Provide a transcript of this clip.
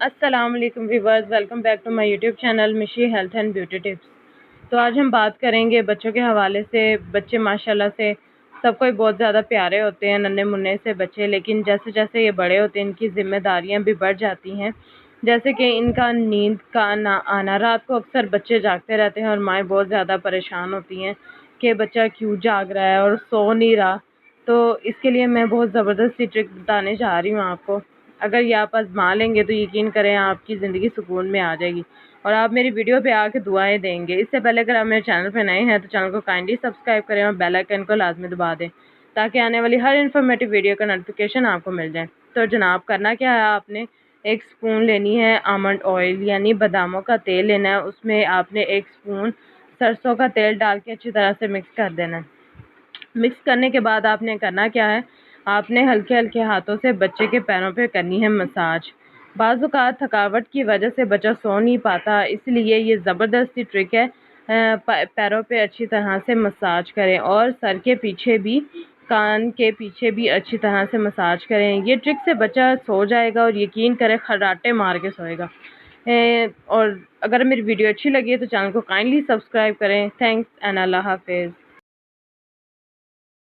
अस्सलाम वालेकुम viewers, welcome back to my YouTube channel Mishi health and beauty tips. तो आज हम बात करेंगे बच्चों के हवाले से। बच्चे माशाल्लाह से सबको ही बहुत ज़्यादा प्यारे होते हैं, नन्हे मुन्ने से बच्चे, लेकिन जैसे जैसे ये बड़े होते हैं इनकी ज़िम्मेदारियां भी बढ़ जाती हैं। जैसे कि इनका नींद का ना आना, रात को अक्सर बच्चे जागते रहते हैं और माएँ बहुत ज़्यादा परेशान होती हैं कि बच्चा क्यों जाग रहा है और सो नहीं रहा। तो इसके लिए मैं बहुत ज़बरदस्त सी ट्रिक बताने जा रही हूँ आपको। अगर ये आप आज़मा लेंगे तो यकीन करें आपकी ज़िंदगी सुकून में आ जाएगी और आप मेरी वीडियो पे आके दुआएं देंगे। इससे पहले अगर आप मेरे चैनल पे नए हैं तो चैनल को काइंडली सब्सक्राइब करें और बेल आइकन को लाजमी दबा दें ताकि आने वाली हर इन्फॉर्मेटिव वीडियो का नोटिफिकेशन आपको मिल जाए। तो जनाब, करना क्या है, आपने एक स्पून लेनी है आमंड ऑयल यानी बादामों का तेल लेना है। उसमें आपने एक स्पून सरसों का तेल डाल के अच्छी तरह से मिक्स कर देना है। मिक्स करने के बाद आपने करना क्या है, आपने हल्के हल्के हाथों से बच्चे के पैरों पे करनी है मसाज। बाज़ औक़ात थकावट की वजह से बच्चा सो नहीं पाता, इसलिए ये ज़बरदस्त सी ट्रिक है। पैरों पे अच्छी तरह से मसाज करें और सर के पीछे भी, कान के पीछे भी अच्छी तरह से मसाज करें। ये ट्रिक से बच्चा सो जाएगा और यकीन करें खर्राटे मार के सोएगा। और अगर मेरी वीडियो अच्छी लगी है तो चैनल को काइंडली सब्सक्राइब करें। थैंक्स एंड अल्लाह हाफिज़।